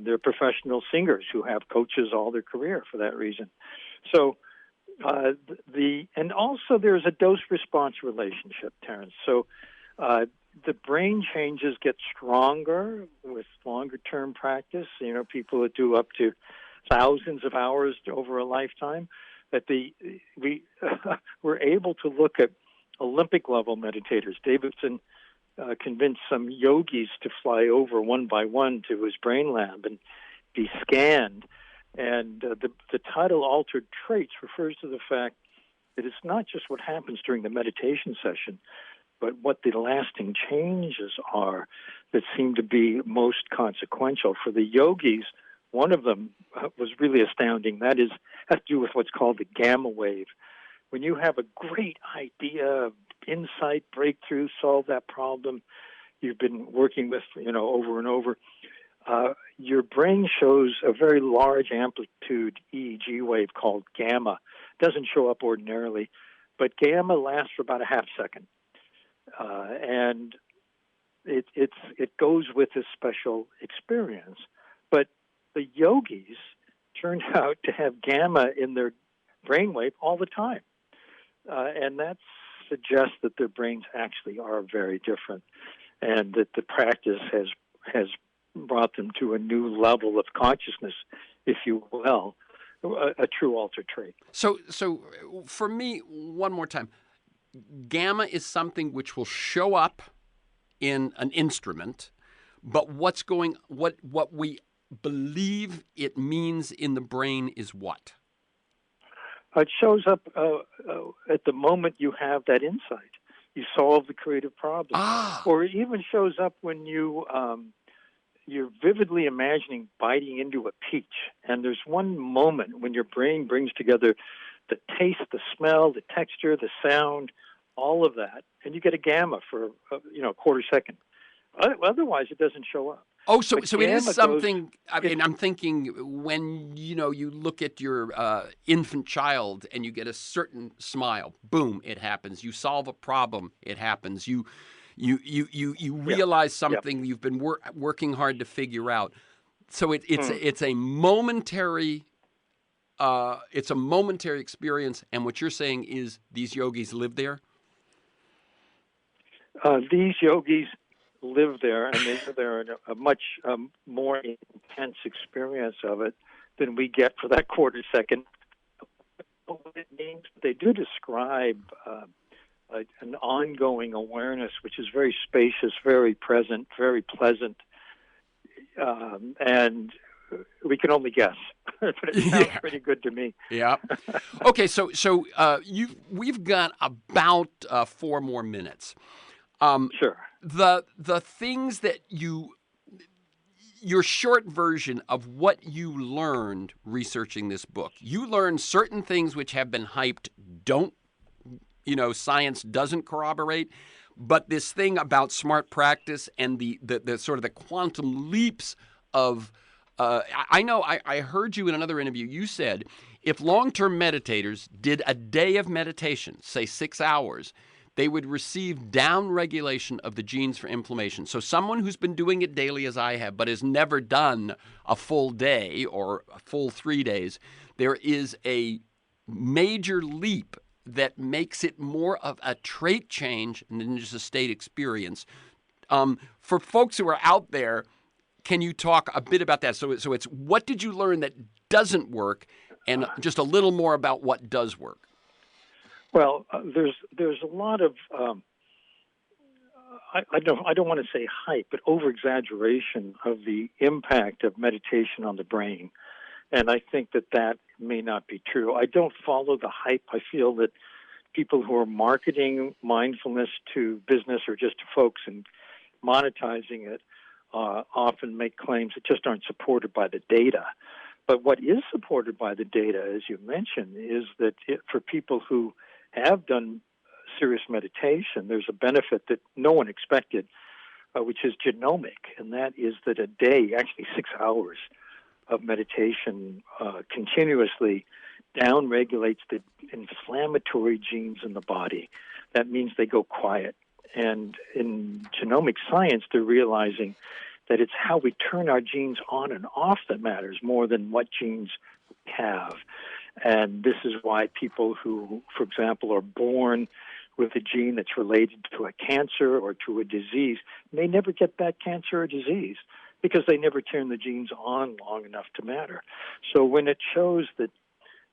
They're professional singers who have coaches all their career for that reason. So and also there's a dose-response relationship, Terence. So the brain changes get stronger with longer-term practice. People that do up to thousands of hours over a lifetime, that we're able to look at Olympic-level meditators. Davidson convinced some yogis to fly over one by one to his brain lab and be scanned. And the title Altered Traits refers to the fact that it's not just what happens during the meditation session, but what the lasting changes are that seem to be most consequential. For the yogis, one of them was really astounding. That has to do with what's called the gamma wave. When you have a great idea, insight, breakthrough, solve that problem, you've been working with, over and over, your brain shows a very large amplitude EEG wave called gamma. Doesn't show up ordinarily, but gamma lasts for about a half second, and it goes with this special experience. But the yogis turned out to have gamma in their brainwave all the time, and that suggests that their brains actually are very different, and that the practice has brought them to a new level of consciousness, if you will, a true altered trait. So for me, one more time, gamma is something which will show up in an instrument, but what we believe it means in the brain is what? It shows up at the moment you have that insight. You solve the creative problem. Or it even shows up when you're vividly imagining biting into a peach. And there's one moment when your brain brings together the taste, the smell, the texture, the sound, all of that, and you get a gamma for a quarter second. Otherwise, it doesn't show up. Oh, so it is something. I'm thinking when you look at your infant child and you get a certain smile, boom, it happens. You solve a problem, it happens. You realize something you've been working hard to figure out. So it's a momentary. It's a momentary experience, and what you're saying is these yogis live there. These yogis live there, and they live there in a much more intense experience of it than we get for that quarter second. What it means, they do describe an ongoing awareness, which is very spacious, very present, very pleasant, and we can only guess, but it sounds pretty good to me. Yeah. Okay, so we've got about 4 more minutes. Sure. The things that your short version of what you learned researching this book. You learned certain things which have been hyped, science doesn't corroborate, but this thing about smart practice and the sort of the quantum leaps of I heard you in another interview. You said if long-term meditators did a day of meditation, say 6 hours, they would receive down-regulation of the genes for inflammation. So someone who's been doing it daily as I have, but has never done a full day or a full 3 days, there is a major leap that makes it more of a trait change than just a state experience. For folks who are out there, can you talk a bit about that? So it's what did you learn that doesn't work, and just a little more about what does work. Well, there's a lot of I don't want to say hype, but over-exaggeration of the impact of meditation on the brain, and I think that may not be true. I don't follow the hype. I feel that people who are marketing mindfulness to business or just to folks and monetizing it often make claims that just aren't supported by the data. But what is supported by the data, as you mentioned, is that for people who have done serious meditation, there's a benefit that no one expected, which is genomic, and that is that a day, actually 6 hours of meditation continuously downregulates the inflammatory genes in the body. That means they go quiet. And in genomic science, they're realizing that it's how we turn our genes on and off that matters more than what genes we have. And this is why people who, for example, are born with a gene that's related to a cancer or to a disease may never get that cancer or disease because they never turn the genes on long enough to matter. So when it shows that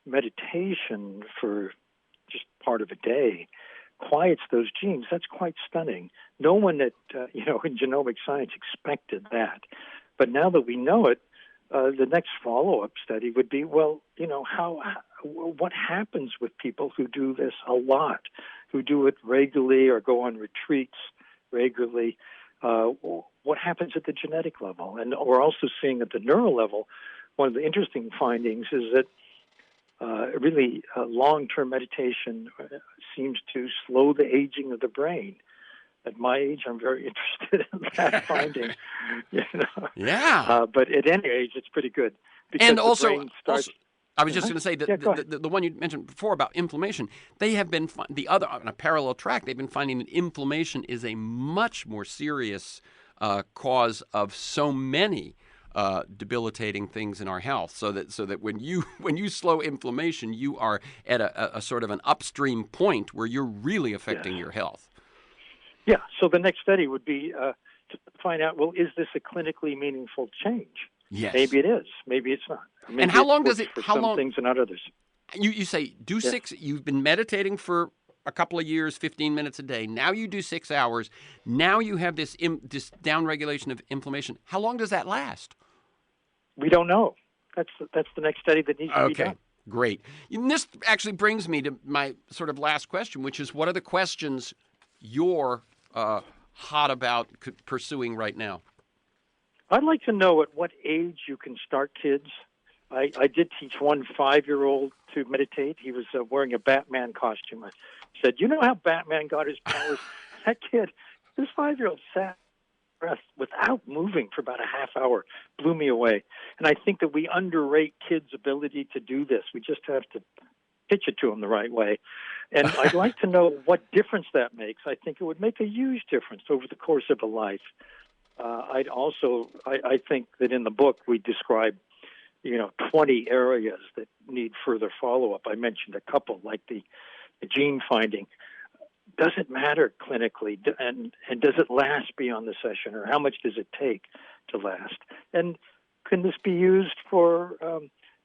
meditation for just part of a day quiets those genes, that's quite stunning. No one that, in genomic science expected that. But now that we know it, the next follow-up study would be, what happens with people who do this a lot, who do it regularly or go on retreats regularly? What happens at the genetic level? And we're also seeing at the neural level, one of the interesting findings is that long-term meditation seems to slow the aging of the brain. At my age, I'm very interested in that finding. You know? Yeah. But at any age, it's pretty good. Because And the also, brain starts... I was just going to say that Yeah, go ahead. the one you mentioned before about inflammation, they have been, the other, on a parallel track, they've been finding that inflammation is a much more serious cause of so many debilitating things in our health. So that when you slow inflammation, you are at a sort of an upstream point where you're really affecting your health. Yeah, so the next study would be to find out, well, is this a clinically meaningful change? Yes. Maybe it is. Maybe it's not. Maybe and how long does it? For how some long? things and not others. You say do 6. You've been meditating for a couple of years, 15 minutes a day. Now you do 6 hours. Now you have this downregulation of inflammation. How long does that last? We don't know. That's the next study that needs to be done. Okay, great. And this actually brings me to my sort of last question, which is, what are the questions you're hot about pursuing right now? I'd like to know at what age you can start kids. I did teach one 5-year-old to meditate. He was wearing a Batman costume. I said, you know how Batman got his powers? That kid, this 5-year-old sat breath without moving for about a half hour, blew me away. And I think that we underrate kids' ability to do this. We just have to pitch it to them the right way. And I'd like to know what difference that makes. I think it would make a huge difference over the course of a life. I think that in the book we describe, 20 areas that need further follow-up. I mentioned a couple, like the gene finding. Does it matter clinically, and does it last beyond the session, or how much does it take to last? And can this be used for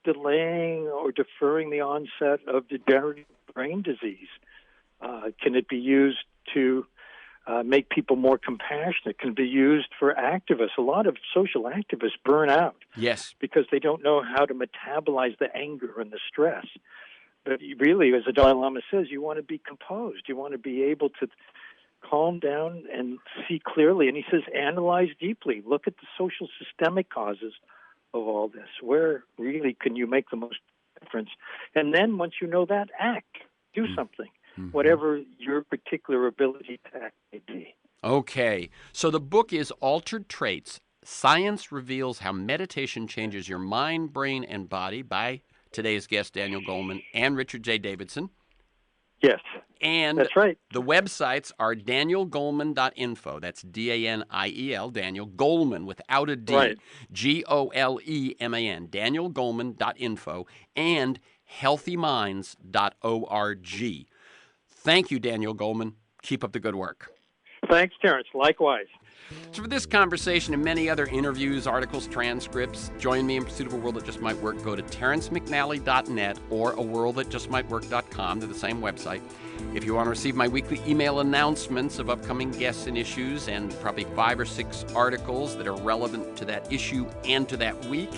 delaying or deferring the onset of degenerative brain disease? Can it be used to make people more compassionate? Can be used for activists. A lot of social activists burn out. Yes. Because they don't know how to metabolize the anger and the stress. But really, as the Dalai Lama says, you want to be composed. You want to be able to calm down and see clearly. And he says, analyze deeply. Look at the social systemic causes of all this. Where really can you make the most difference? And then once you know that, act. Do something. Whatever your particular ability to act may be. Okay. So the book is Altered Traits. Science Reveals How Meditation Changes Your Mind, Brain, and Body by today's guest, Daniel Goleman, and Richard J. Davidson. Yes, and that's right. The websites are danielgoleman.info. That's D-A-N-I-E-L, Daniel Goleman, without a D. Right. G-O-L-E-M-A-N, danielgoleman.info, and healthyminds.org. Thank you, Daniel Goleman. Keep up the good work. Thanks, Terrence. Likewise. So for this conversation and many other interviews, articles, transcripts, join me in pursuit of a world that just might work. Go to terrencemcnally.net or aworldthatjustmightwork.com. They're the same website. If you want to receive my weekly email announcements of upcoming guests and issues, and probably 5 or 6 articles that are relevant to that issue and to that week,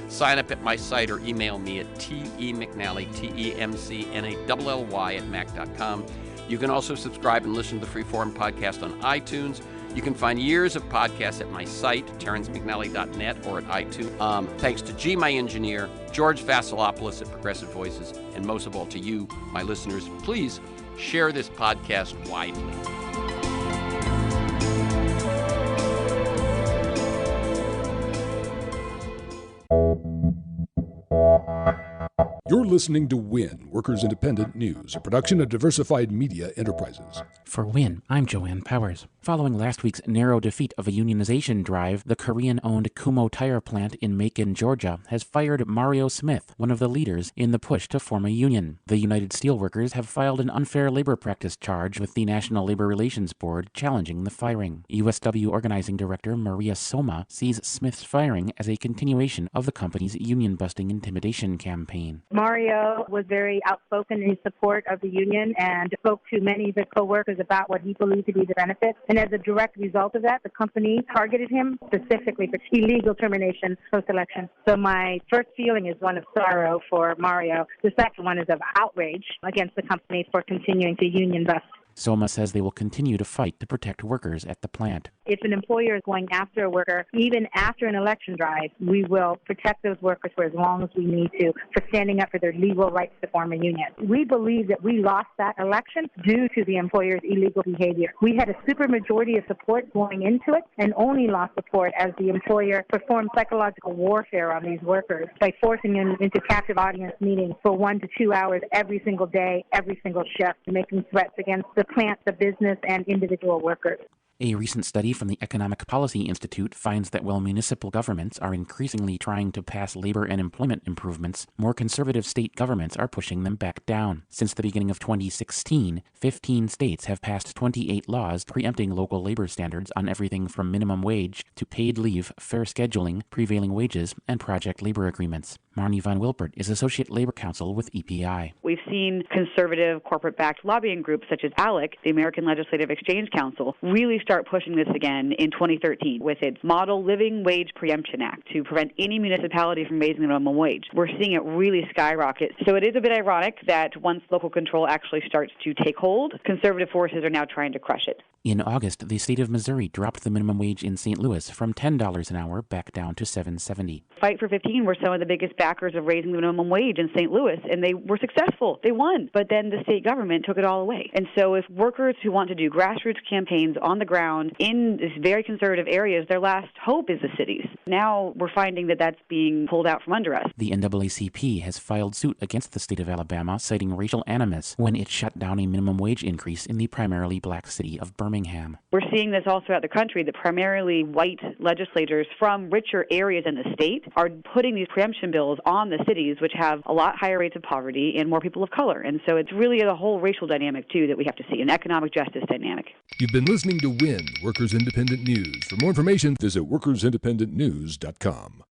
sign up at my site or email me at temcnally, temcnally @mac.com. You can also subscribe and listen to the Freeform podcast on iTunes. You can find years of podcasts at my site, terrencemcnally.net, or at iTunes. Thanks to G, my engineer, George Vasilopoulos at Progressive Voices, and most of all to you, my listeners. Please share this podcast widely. You're listening to WIN, Workers Independent News, a production of Diversified Media Enterprises. For WIN, I'm Joanne Powers. Following last week's narrow defeat of a unionization drive, the Korean-owned Kumho Tire plant in Macon, Georgia, has fired Mario Smith, one of the leaders in the push to form a union. The United Steelworkers have filed an unfair labor practice charge with the National Labor Relations Board challenging the firing. USW Organizing Director Maria Soma sees Smith's firing as a continuation of the company's union-busting intimidation campaign. Mario was very outspoken in his support of the union and spoke to many of his co-workers about what he believed to be the benefits. And as a direct result of that, the company targeted him specifically for illegal termination post-election. So my first feeling is one of sorrow for Mario. The second one is of outrage against the company for continuing to union bust. Soma says they will continue to fight to protect workers at the plant. If an employer is going after a worker, even after an election drive, we will protect those workers for as long as we need to for standing up for their legal rights to form a union. We believe that we lost that election due to the employer's illegal behavior. We had a supermajority of support going into it and only lost support as the employer performed psychological warfare on these workers by forcing them into captive audience meetings for 1 to 2 hours every single day, every single shift, making threats against the plant, the business, and individual workers. A recent study from the Economic Policy Institute finds that while municipal governments are increasingly trying to pass labor and employment improvements, more conservative state governments are pushing them back down. Since the beginning of 2016, 15 states have passed 28 laws preempting local labor standards on everything from minimum wage to paid leave, fair scheduling, prevailing wages, and project labor agreements. Marnie Von Wilpert is Associate Labor Counsel with EPI. We've seen conservative corporate-backed lobbying groups such as ALEC, the American Legislative Exchange Council, really start pushing this again in 2013 with its Model Living Wage Preemption Act to prevent any municipality from raising the minimum wage. We're seeing it really skyrocket. So it is a bit ironic that once local control actually starts to take hold, conservative forces are now trying to crush it. In August, the state of Missouri dropped the minimum wage in St. Louis from $10 an hour back down to $7.70. Fight for 15 were some of the biggest backers of raising the minimum wage in St. Louis, and they were successful. They won. But then the state government took it all away. And so if workers who want to do grassroots campaigns on the ground in these very conservative areas, their last hope is the cities. Now we're finding that that's being pulled out from under us. The NAACP has filed suit against the state of Alabama, citing racial animus when it shut down a minimum wage increase in the primarily black city of Birmingham. We're seeing this all throughout the country, that primarily white legislators from richer areas in the state are putting these preemption bills on the cities, which have a lot higher rates of poverty and more people of color. And so it's really a whole racial dynamic, too, that we have to see, an economic justice dynamic. You've been listening to WIN, Workers Independent News. For more information, visit workersindependentnews.com.